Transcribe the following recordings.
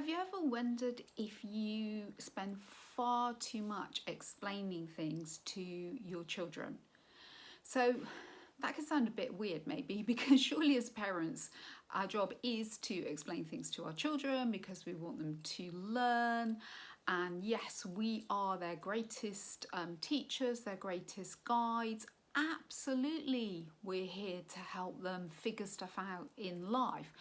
Have you ever wondered if you spend far too much explaining things to your children? So that can sound a bit weird maybe, because surely as parents our job is to explain things to our children because we want them to learn. And yes, we are their greatest teachers, their greatest guides. Absolutely, we're here to help them figure stuff out in life.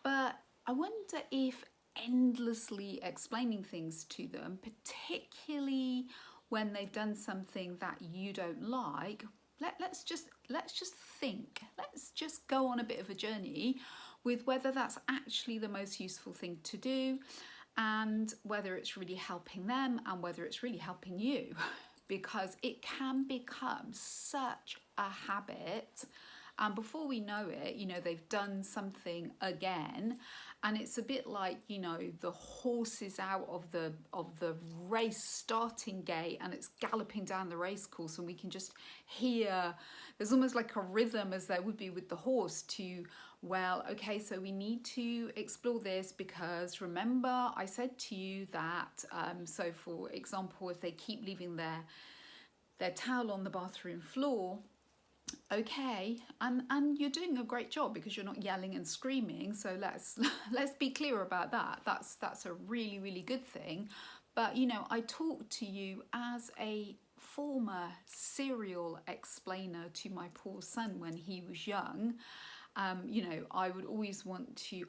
But I wonder if endlessly explaining things to them, particularly when they've done something that you don't like, let's just think. Let's just go on a bit of a journey with whether that's actually the most useful thing to do, and whether it's really helping them and whether it's really helping you, because it can become such a habit. And before we know it, they've done something again, and it's a bit like, the horse is out of the race starting gate and it's galloping down the race course, and we can just hear there's almost like a rhythm, as there would be with the horse, to, well, okay, so we need to explore this because remember I said to you that, so for example, if they keep leaving their towel on the bathroom floor, okay, and you're doing a great job because you're not yelling and screaming, so let's be clear about that. That's a really good thing. But I talk to you as a former serial explainer to my poor son when he was young. I would always want to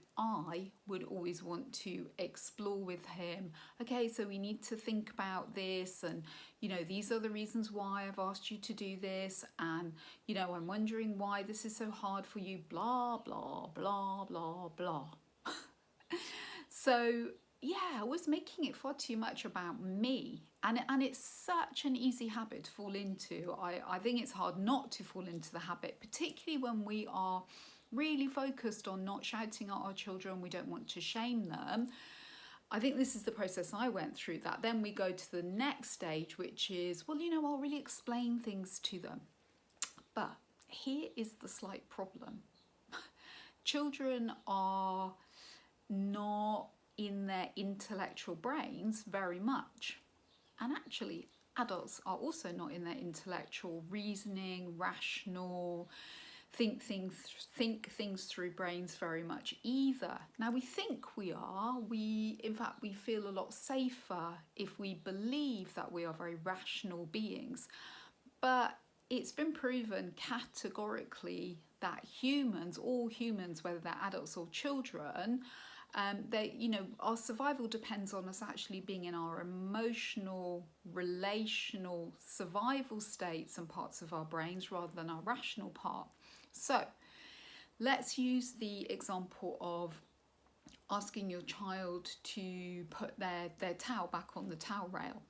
explore with him, okay, so we need to think about this, and these are the reasons why I've asked you to do this, and I'm wondering why this is so hard for you, blah blah blah blah blah. So yeah, I was making it far too much about me, and it's such an easy habit to fall into. I think it's hard not to fall into the habit, particularly when we are really focused on not shouting at our children. We don't want to shame them. I think this is the process I went through. That then we go to the next stage, which is, well, I'll really explain things to them. But here is the slight problem. Children are not in their intellectual brains very much. And actually, adults are also not in their intellectual, reasoning, rational, think things through brains very much either. Now, we think we are. In fact, we feel a lot safer if we believe that we are very rational beings. But it's been proven categorically that all humans, whether they're adults or children, our survival depends on us actually being in our emotional, relational, survival states and parts of our brains rather than our rational part. So let's use the example of asking your child to put their towel back on the towel rail.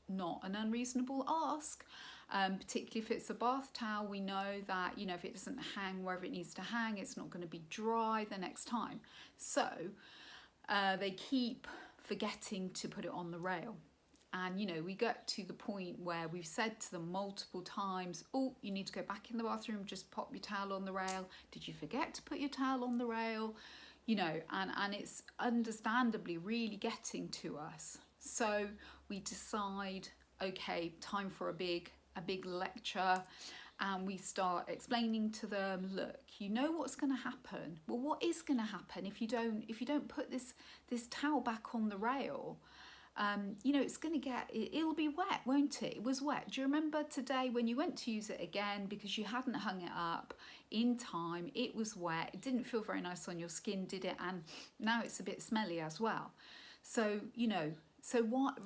Not an unreasonable ask, particularly if it's a bath towel. We know that, if it doesn't hang wherever it needs to hang, it's not going to be dry the next time. So they keep forgetting to put it on the rail. And, we get to the point where we've said to them multiple times, oh, you need to go back in the bathroom, just pop your towel on the rail. Did you forget to put your towel on the rail? And it's understandably really getting to us. So we decide, okay, time for a big lecture, and we start explaining to them, look, what's going to happen. Well, what is going to happen if you don't put this towel back on the rail? It's going to it'll be wet, won't it? It was wet. Do you remember today when you went to use it again because you hadn't hung it up in time? It was wet. It didn't feel very nice on your skin, did it? And now it's a bit smelly as well. So, so what,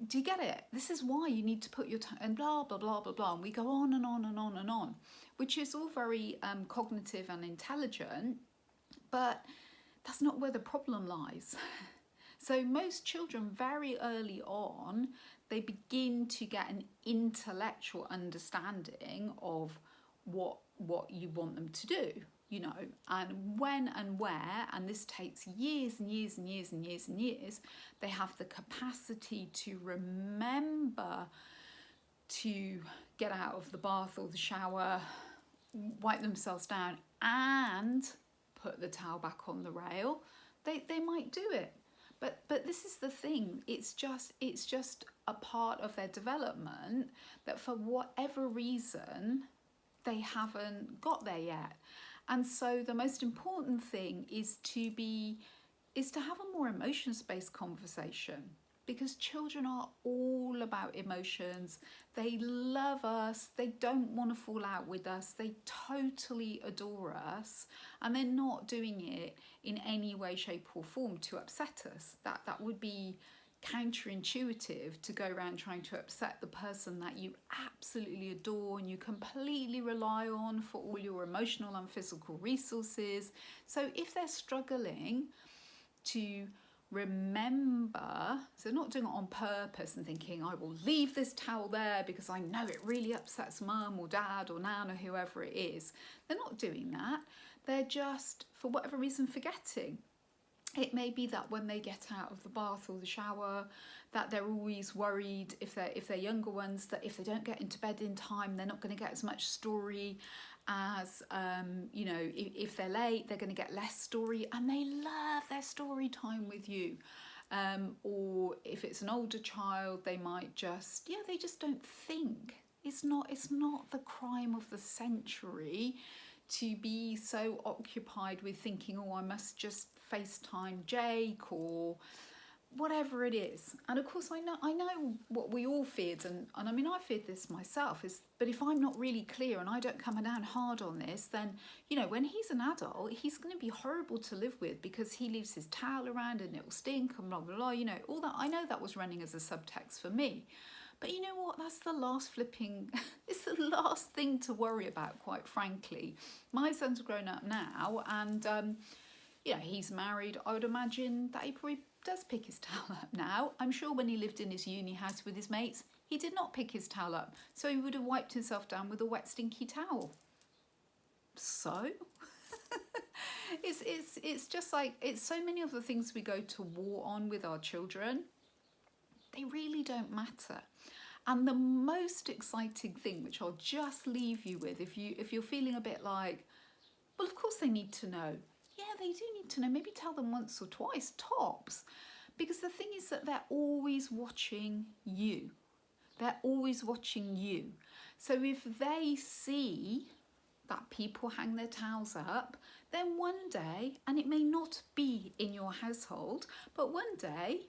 do you get it? This is why you need to put your and blah, blah, blah, blah, blah. And we go on and on and on and on, which is all very cognitive and intelligent, but that's not where the problem lies. So most children very early on, they begin to get an intellectual understanding of what you want them to do, and when and where, and this takes years and years and years and years and years, they have the capacity to remember to get out of the bath or the shower, wipe themselves down and put the towel back on the rail. They might do it. this is the thing, it's just a part of their development that for whatever reason they haven't got there yet. And so the most important thing is to have a more emotions-based conversation, because children are all about emotions. They love us, they don't want to fall out with us, they totally adore us, and they're not doing it in any way, shape or form to upset us. That would be counterintuitive, to go around trying to upset the person that you absolutely adore and you completely rely on for all your emotional and physical resources. So if they're struggling to remember, so not doing it on purpose and thinking, I will leave this towel there because I know it really upsets mum or dad or nan or whoever it is, they're not doing that. They're just, for whatever reason, forgetting. It may be that when they get out of the bath or the shower, that they're always worried, if they're younger ones, that if they don't get into bed in time, they're not going to get as much story as, you know, if they're late, they're going to get less story, and they love their story time with you. Or if it's an older child, they might just, yeah, they just don't think. It's not the crime of the century to be so occupied with thinking, oh, I must just FaceTime Jake or whatever it is. And of course I know what we all feared, and I mean, I feared this myself, but if I'm not really clear and I don't come down hard on this, then, you know, when he's an adult, he's going to be horrible to live with, because he leaves his towel around and it'll stink and blah blah blah, you know, all that. I know that was running as a subtext for me. But you know what, that's the last flipping, it's the last thing to worry about, quite frankly. My son's grown up now, and you know, he's married. I would imagine that he probably does pick his towel up now. I'm sure when he lived in his uni house with his mates, he did not pick his towel up, so he would have wiped himself down with a wet stinky towel. So it's just like, it's so many of the things we go to war on with our children, they really don't matter. And the most exciting thing, which I'll just leave you with, if you're feeling a bit like, well, of course they need to know. Yeah, they do need to know. Maybe tell them once or twice, tops. Because the thing is that they're always watching you. They're always watching you. So if they see that people hang their towels up, then one day, and it may not be in your household, but one day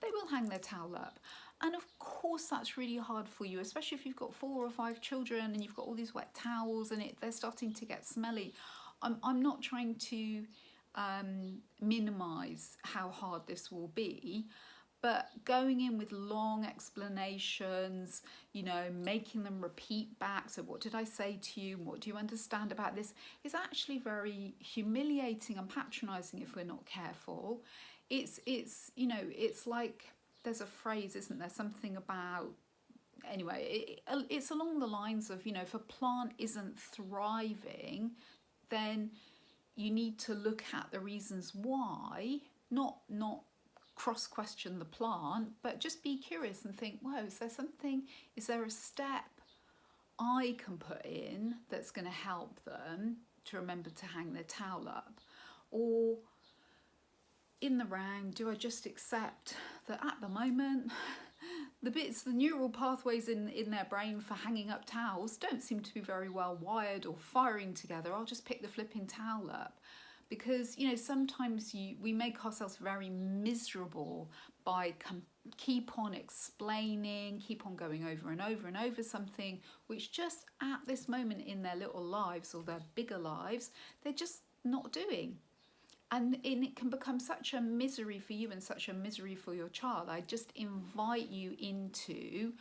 they will hang their towel up. And of course that's really hard for you, especially if you've got 4 or 5 children and you've got all these wet towels and they're starting to get smelly. I'm not trying to minimise how hard this will be, but going in with long explanations, you know, making them repeat back, so what did I say to you, what do you understand about this, is actually very humiliating and patronising if we're not careful. It's you know, it's like, there's a phrase, isn't there, something about, anyway, it's along the lines of, you know, if a plant isn't thriving, then you need to look at the reasons why, not cross-question the plant, but just be curious and think, whoa, is there a step I can put in that's going to help them to remember to hang their towel up? Or in the round, do I just accept that at the moment the neural pathways in their brain for hanging up towels don't seem to be very well wired or firing together? I'll just pick the flipping towel up. Because, you know, sometimes we make ourselves very miserable by keep on explaining, keep on going over and over and over something which just at this moment in their little lives or their bigger lives, they're just not doing. And it can become such a misery for you and such a misery for your child. I just invite you into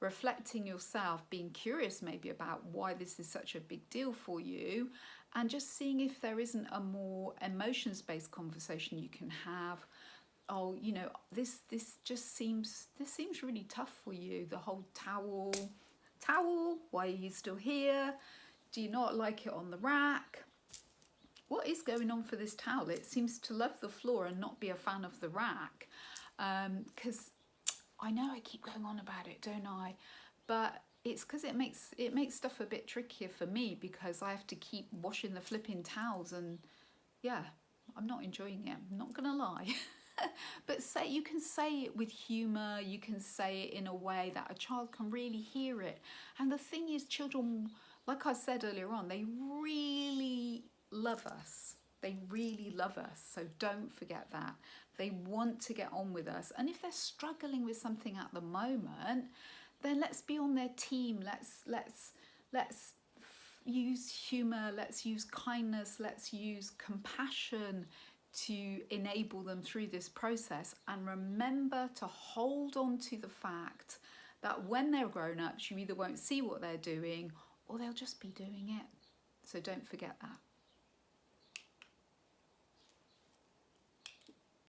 reflecting yourself, being curious maybe about why this is such a big deal for you, and just seeing if there isn't a more emotions-based conversation you can have. Oh, you know, this seems really tough for you. The whole towel, why are you still here? Do you not like it on the rack? What is going on for this towel? It seems to love the floor and not be a fan of the rack. Because I know I keep going on about it, don't I? But it's because it makes stuff a bit trickier for me, because I have to keep washing the flipping towels, and yeah, I'm not enjoying it. I'm not gonna lie. But you can say it with humour, you can say it in a way that a child can really hear it. And the thing is, children, like I said earlier on, they really love us. They really love us. So don't forget that. They want to get on with us. And if they're struggling with something at the moment, then let's be on their team. Let's use humour, let's use kindness, let's use compassion to enable them through this process. And remember to hold on to the fact that when they're grown ups, you either won't see what they're doing or they'll just be doing it. So don't forget that.